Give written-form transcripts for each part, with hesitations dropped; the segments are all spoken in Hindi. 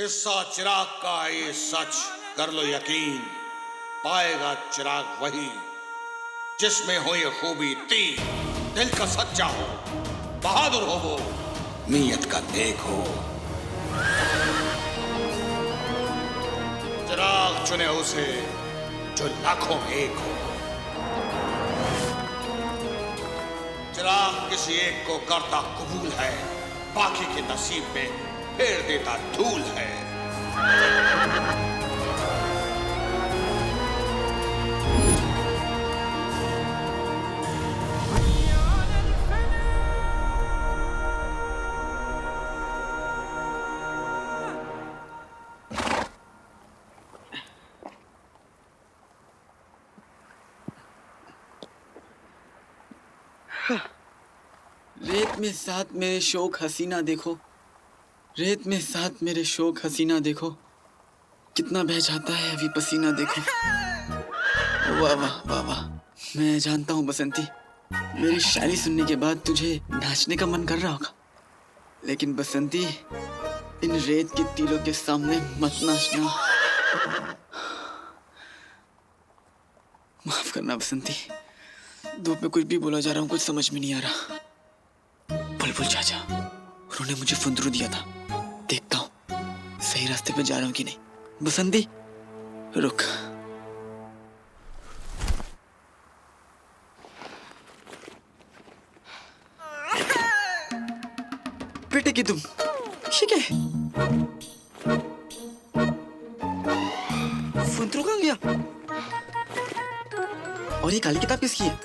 किस्सा चिराग का ये सच कर लो यकीन, पाएगा चिराग वही जिसमें हो ये खूबी तीन। दिल का सच्चा हो, बहादुर हो वो, नीयत का नेक हो। चिराग चुने उसे जो लाखों में एक हो। चिराग किसी एक को करता कबूल है, बाकी के नसीब में फेर देता धूल है। रेत में साथ मेरे शौक हसीना देखो, रेत में साथ मेरे शौक हसीना देखो, कितना बह जाता है अभी पसीना देखो। वाह वाह वाह वाह। मैं जानता हूँ बसंती, मेरी शायरी सुनने के बाद तुझे नाचने का मन कर रहा होगा, लेकिन बसंती इन रेत के तीरों के सामने मत नाचना। माफ करना बसंती, धूप में कुछ भी बोला जा रहा हूँ, कुछ समझ में नहीं आ रहा। बुलबुल चाचा, उन्होंने मुझे फुंदरू दिया था, देखता हूँ सही रास्ते पे जा रहा हूँ कि नहीं। बसंती रुक। बेटे की तुम ठीक है? फुंदरू कहाँ गया? और ये काली किताब किसकी है?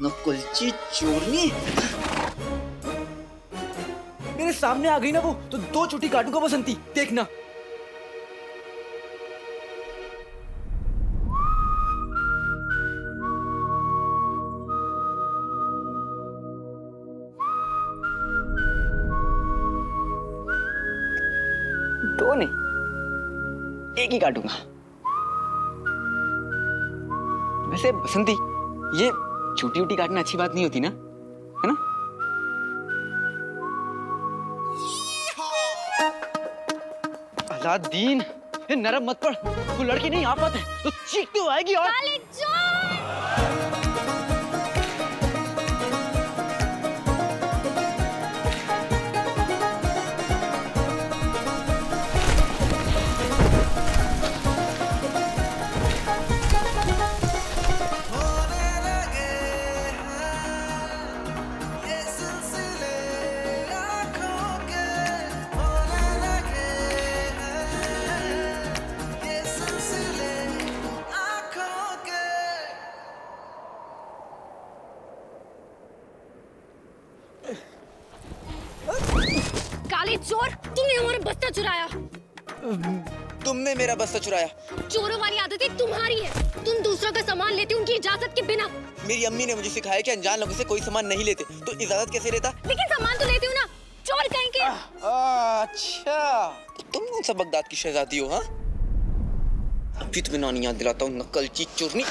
नकुलची चोरनी मेरे सामने आ गई ना वो, तो दो चुटी काटूंगा बसंती, देखना। दो नहीं, एक ही काटूंगा। वैसे बसंती, ये छोटी छोटी काटना अच्छी बात नहीं होती ना, है ना? अलादीन, ये नरम मत पड़, वो लड़की नहीं आफत है, तो चीखती हुई आएगी और काले चोर, तुमने हमारा बस्ता चुराया। तुमने मेरा बस्ता चुराया। चोरों वाली आदतें तुम्हारी है, तुम दूसरों का सामान लेते उनकी इजाजत के बिना। मेरी अम्मी ने मुझे सिखाया कि अनजान लोगों से कोई सामान नहीं लेते, तो इजाजत कैसे लेता? लेकिन सामान तो लेते हो ना, चोर कहेंगे। अच्छा, तो तुम कौन सा बगदाद की शहजादी हो? हाँ, अभी तुम्हें नानी याद दिलाता हूँ, नकलची चोरनी।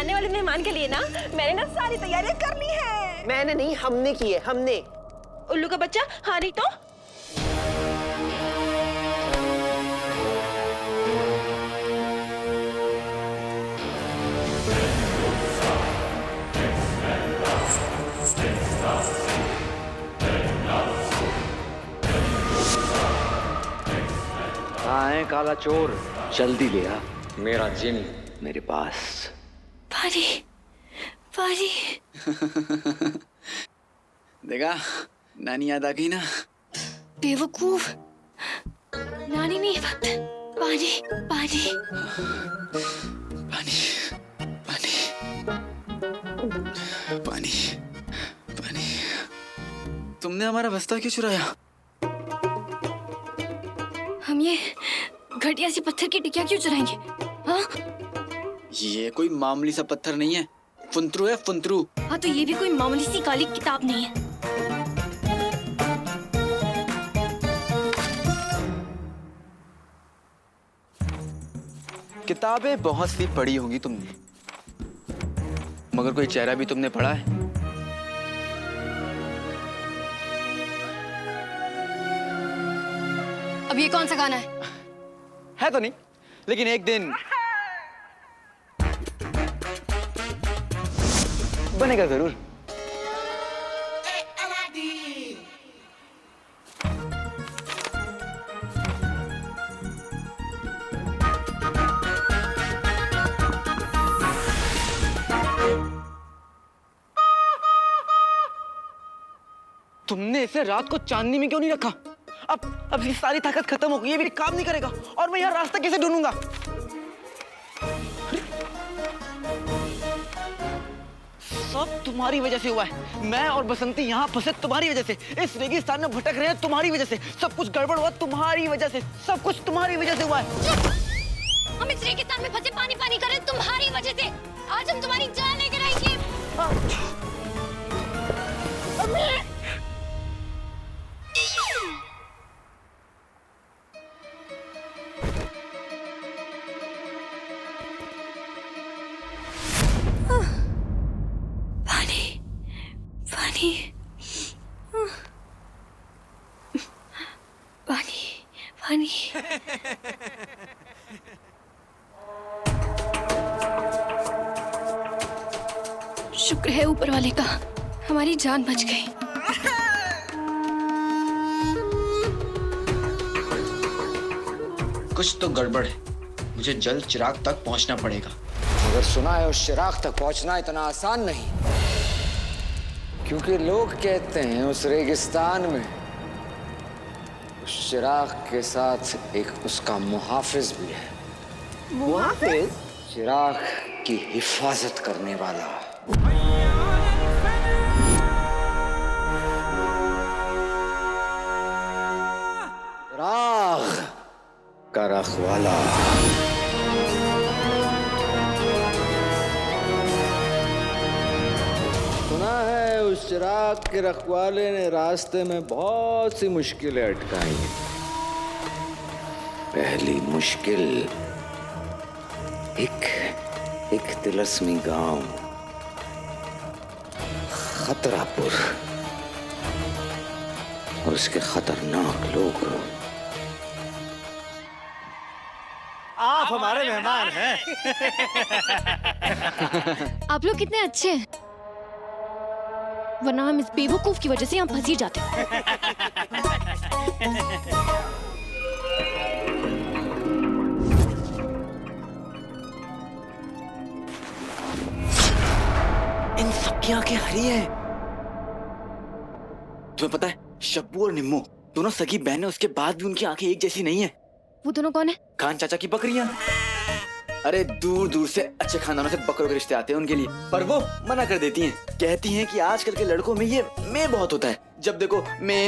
आने वाले मेहमान के लिए ना मैंने ना सारी तैयारियां कर ली है। मैंने नहीं, हमने की है, हमने। उल्लू का बच्चा, हाँ नहीं तो। कहाँ है काला चोर? जल्दी ले आ, मेरा जिन मेरे पास। पारी पारी देखा, नानी याद आ गई ना। बेवकूफ, नानी नहीं, पानी पानी पानी पानी पानी पानी। तुमने हमारा बस्ता क्यों चुराया? हम ये घटिया सी पत्थर की टिकिया क्यों चुराएंगे? हाँ ये कोई मामूली सा पत्थर नहीं है, फुंतरू है, फुंतरू। हाँ, तो ये भी कोई मामूली सी काली किताब नहीं है। किताबें बहुत सी पढ़ी होंगी तुमने, मगर कोई चेहरा भी तुमने पढ़ा है? अब ये कौन सा गाना है? है तो नहीं, लेकिन एक दिन बनेगा जरूर। तुमने इसे रात को चांदनी में क्यों नहीं रखा? अब ये सारी ताकत खत्म हो गई है, मेरी काम नहीं करेगा और मैं यहाँ रास्ता कैसे ढूंढूंगा? सब तुम्हारी वजह से हुआ है। मैं और बसंती यहाँ फंसे तुम्हारी वजह से, इस रेगिस्तान में भटक रहे हैं तुम्हारी वजह से, सब कुछ गड़बड़ हुआ तुम्हारी वजह से, सब कुछ तुम्हारी वजह से हुआ है। हम इस रेगिस्तान में फंसे पानी पानी कर रहे हैं तुम्हारी वजह से। आज हम तुम्हारी जान लेकर आएंगे। पानी पानी पानी पानी। शुक्र है ऊपर वाले का, हमारी जान बच गई। कुछ तो गड़बड़ है, मुझे जल्द चिराग तक पहुंचना पड़ेगा। मगर सुना है उस चिराग तक पहुंचना इतना आसान नहीं, क्योंकि लोग कहते हैं उस रेगिस्तान में उस चिराग के साथ एक उसका मुहाफिज भी है। मुहाफिज? चिराग की हिफाजत करने वाला। चिराग का रखवाला। सुना है उस चिराग के रखवाले ने रास्ते में बहुत सी मुश्किलें अटकाई। पहली मुश्किल एक तिलस्मी गांव खतरापुर और उसके खतरनाक लोग। आप हमारे मेहमान हैं। आप लोग कितने अच्छे हैं, वरना हम इस बेवकूफ की वजह से यहाँ फंस ही जाते। इन सबकी आंखें हरी है। तुम्हें पता है, शब्बू और निम्मू दोनों सगी बहनें, उसके बाद भी उनकी आंखें एक जैसी नहीं है। वो दोनों कौन है? खान चाचा की बकरियां। अरे दूर दूर से अच्छे खानदानों से बकरों के रिश्ते आते हैं उनके लिए, पर वो मना कर देती हैं। कहती हैं कि आजकल के लड़कों में ये मैं बहुत होता है, जब देखो मैं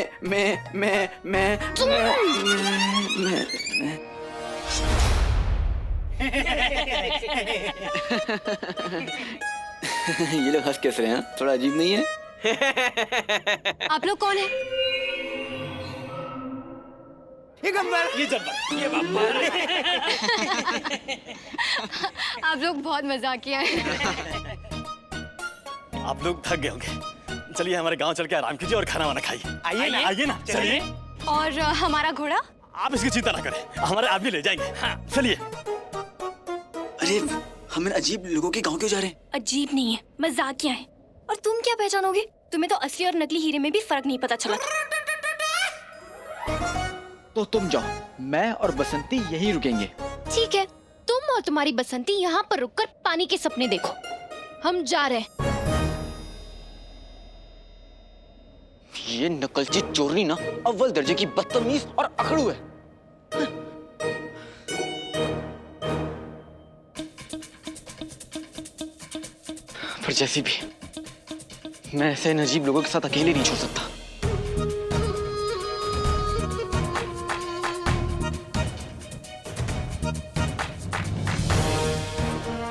ये लोग हंस कैसे रहे हैं? थोड़ा अजीब नहीं है? आप लोग कौन है? ये गब्बर, ये जब्बर, ये बब्बर। आप आप लोग बहुत मजाकिया हैं। आप लोग थक गए होंगे, चलिए हमारे गांव चल के आराम कीजिए और खाना वाना खाइए। आइए ना चलिए। और हमारा घोड़ा? आप इसकी चिंता ना करें, हमारे आदमी ले जाएंगे। चलिए। अरे हम इन अजीब लोगों के गांव क्यों जा रहे हैं? अजीब नहीं है, मजाकिया है। और तुम क्या पहचानोगे? तुम्हें तो असली और नकली हीरे में भी फर्क नहीं पता चला। तो तुम जाओ, मैं और बसंती यहीं रुकेंगे। ठीक है, तुम और तुम्हारी बसंती यहाँ पर रुककर पानी के सपने देखो। हम जा रहे हैं। ये नकलची चोरनी ना अव्वल दर्जे की बदतमीज और अकड़ू है। पर जैसी भी, मैं ऐसे अजीब लोगों के साथ अकेले नहीं छोड़ सकता।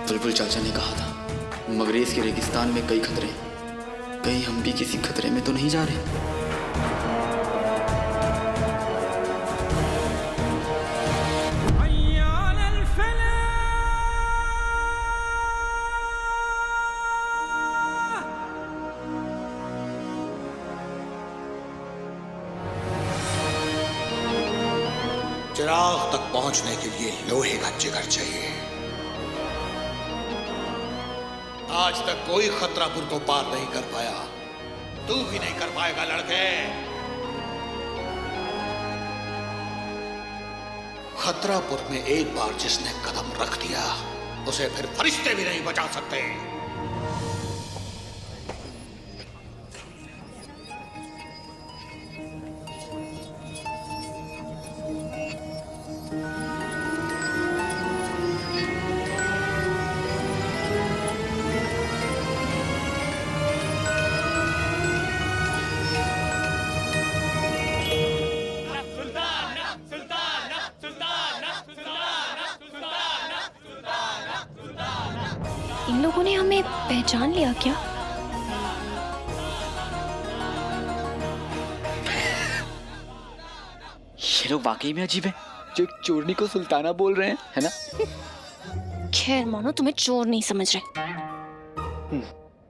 बुलबुल चाचा ने कहा था, मगरेज के रेगिस्तान में कई खतरे, कहीं हम भी किसी खतरे में तो नहीं जा रहे। चिराग तक पहुंचने के लिए लोहे का जिगर चाहिए। आज तक कोई खतरापुर को पार नहीं कर पाया, तू भी नहीं कर पाएगा लड़के। खतरापुर में एक बार जिसने कदम रख दिया, उसे फिर फरिश्ते भी नहीं बचा सकते। इन लोगों ने हमें पहचान लिया क्या? ये लोग वाकई में अजीब है, जो एक चोरनी को सुल्ताना बोल रहे हैं, है ना? खैर मानो तुम्हें चोर नहीं समझ रहे।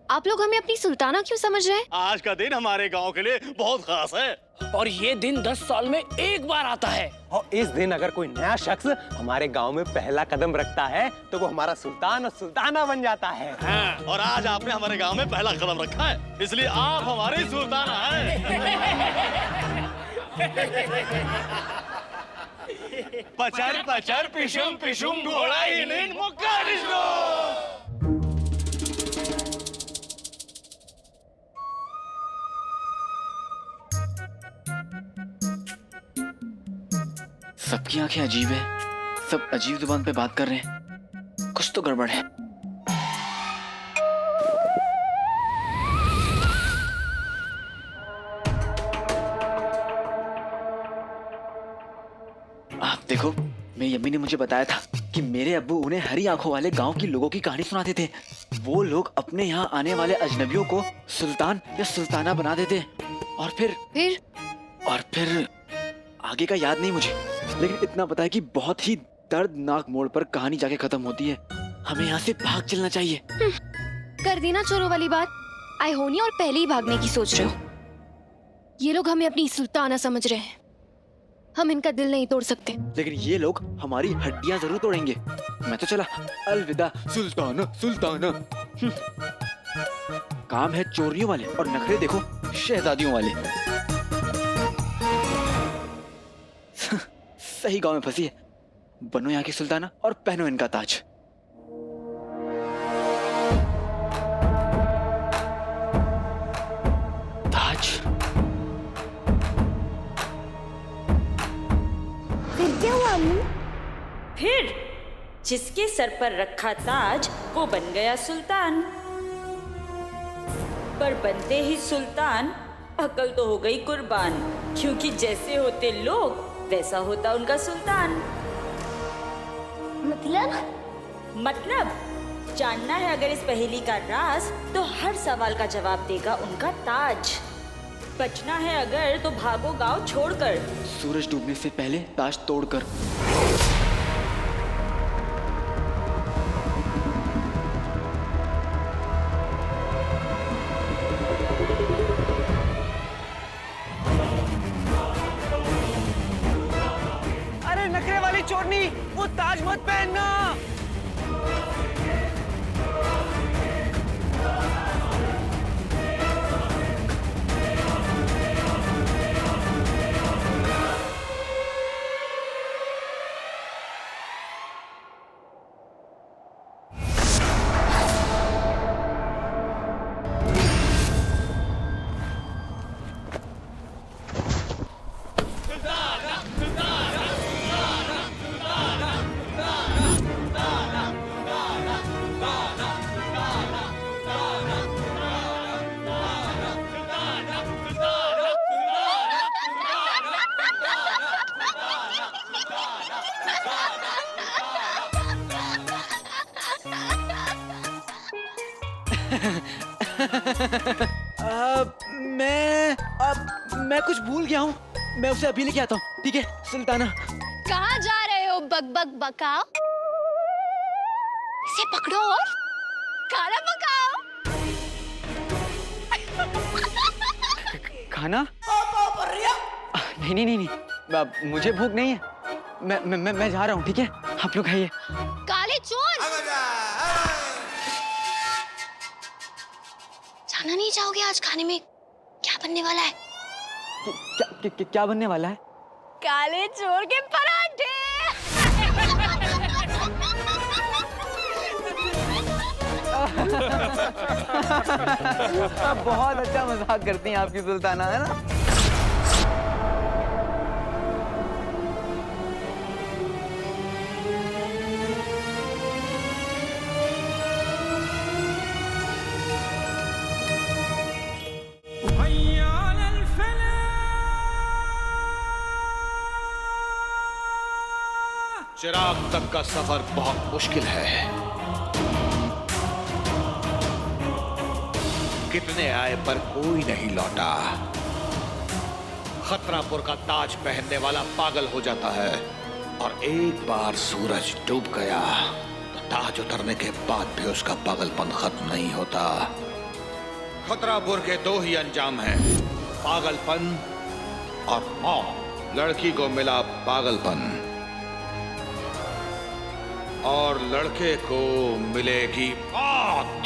आप लोग हमें अपनी सुल्ताना क्यों समझ रहे हैं? आज का दिन हमारे गांव के लिए बहुत खास है और ये दिन 10 साल में एक बार आता है। और इस दिन अगर कोई नया शख्स हमारे गांव में पहला कदम रखता है तो वो हमारा सुल्तान और सुल्ताना बन जाता है। हाँ, और आज आपने हमारे गांव में पहला कदम रखा है, इसलिए आप हमारे सुल्ताना हैं। पचर पचर पिशुम पिशुम घोड़ा हिलिन मुक्का निश्लो। सबकी आंखें अजीब है, सब अजीब जुबान पे बात कर रहे हैं, कुछ तो गड़बड़ है। आप देखो, मेरी अम्मी ने मुझे बताया था कि मेरे अब्बू उन्हें हरी आंखों वाले गांव की लोगों की कहानी सुनाते थे। वो लोग अपने यहाँ आने वाले अजनबियों को सुल्तान या सुल्ताना बना देते, और फिर आगे का याद नहीं मुझे, लेकिन इतना पता है कि बहुत ही दर्दनाक मोड़ पर कहानी जाके खत्म होती है। हमें यहाँ से भाग चलना चाहिए। कर दी ना चोरों वाली बात। आए होनी और पहले ही भागने की सोच रहे हो। ये लोग हमें अपनी सुल्ताना समझ रहे हैं, हम इनका दिल नहीं तोड़ सकते। लेकिन ये लोग हमारी हड्डियां जरूर तोड़ेंगे। मैं तो चला, अलविदा सुल्ताना सुल्ताना। काम है चोरियों वाले और नखरे देखो शहजादियों वाले। सही गांव में फंसी है। बनो यहाँ की सुल्ताना और पहनो इनका ताज। ताज फिर क्या हुआ अम्मी? फिर जिसके सर पर रखा ताज वो बन गया सुल्तान, पर बनते ही सुल्तान अकल तो हो गई कुर्बान, क्योंकि जैसे होते लोग वैसा होता उनका सुल्तान। मतलब जानना है अगर इस पहेली का राज, तो हर सवाल का जवाब देगा उनका ताज। बचना है अगर तो भागो गांव छोड़कर, सूरज डूबने से पहले ताज तोड़कर। नखरे वाली चोरनी, वो ताज मत पहनना। मैं कुछ भूल गया हूँ। मैं उसे अभी लेके आता हूँ, ठीक है सुल्ताना? कहाँ जा रहे हो बक बक बकाओ? इसे पकड़ो और खाना पकाओ। खाना? नहीं नहीं नहीं नहीं, मुझे भूख नहीं है। मैं जा रहा हूँ, ठीक है? आप लोग खाइए। काले चोर, जाना नहीं चाहोगे आज खाने में क्या बनने वाला है? क्या बनने वाला है? काले चोर के पराठे। बहुत अच्छा मजाक करती हैं आपकी सुल्ताना, है ना? चिराग तक का सफर बहुत मुश्किल है। कितने आए पर कोई नहीं लौटा। खतरापुर का ताज पहनने वाला पागल हो जाता है और एक बार सूरज डूब गया तो ताज उतरने के बाद भी उसका पागलपन खत्म नहीं होता। खतरापुर के दो ही अंजाम हैं, पागलपन और मौत। लड़की को मिला पागलपन और लड़के को मिलेगी मौत।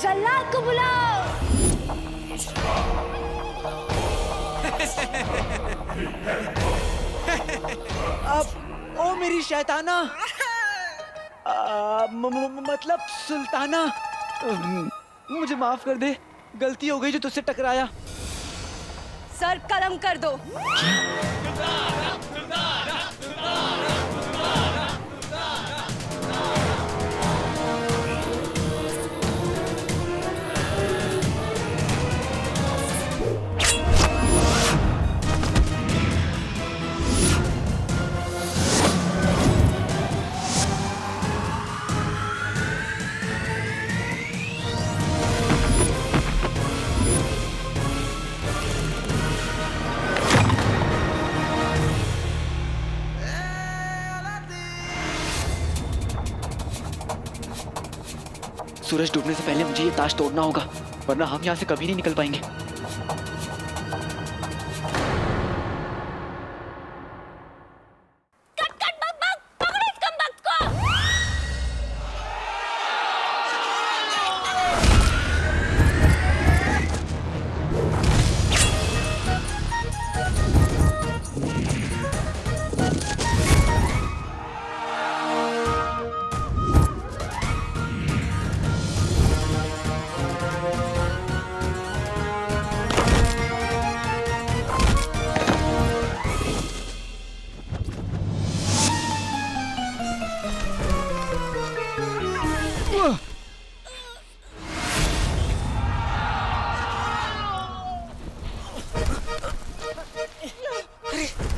जल्लाद को बुलाओ। अब ओ मेरी शैताना, मतलब सुल्ताना, मुझे माफ कर दे, गलती हो गई जो तुझसे टकराया। सर कलम कर दो। सूरज डूबने से पहले मुझे ये ताश तोड़ना होगा, वरना हम यहाँ से कभी नहीं निकल पाएंगे। कट कट बक बक, पकड़ो इस कमबख्त को।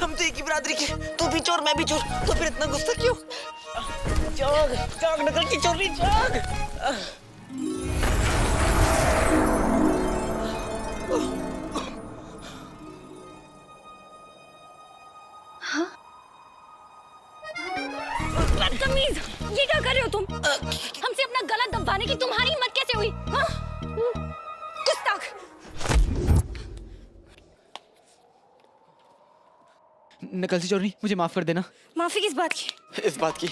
हम तो एक ही बिरादरी के, तू भी चोर मैं भी चोर, तो फिर इतना गुस्सा क्यों? जाग जाग नकल की चोरी, जाग। बदतमीज, ये क्या कर रहे हो तुम? हम नकल से चोर नहीं, मुझे माफ कर देना। माफी किस बात की? इस बात की।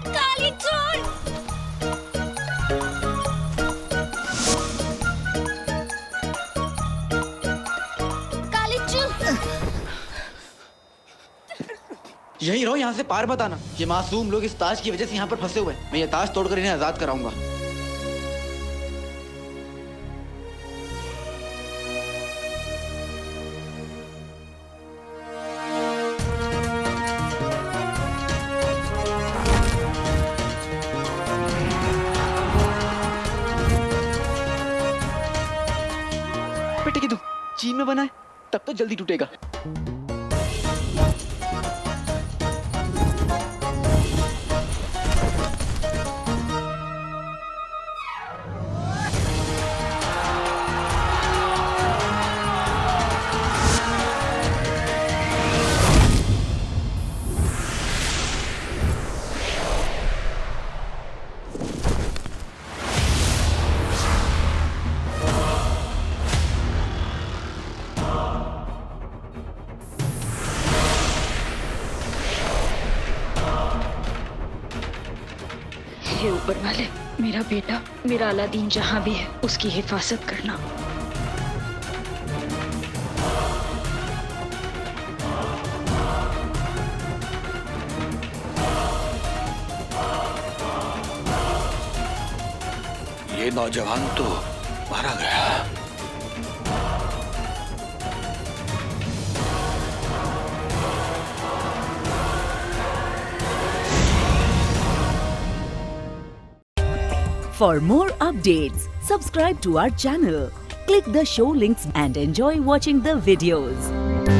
काली चोर! काली चोर! यही रहो, यहाँ से पार मत आना। ये मासूम लोग इस ताज की वजह से यहाँ पर फंसे हुए हैं। मैं ये ताज तोड़कर इन्हें आजाद कराऊंगा। बेटे की तू चीन में बना है, तब तो जल्दी टूटेगा। हे ऊपर वाले, मेरा बेटा, मेरा अलादीन जहाँ भी है उसकी हिफाजत करना। ये नौजवान तो मारा गया। For more updates, subscribe to our channel, click the show links and enjoy watching the videos.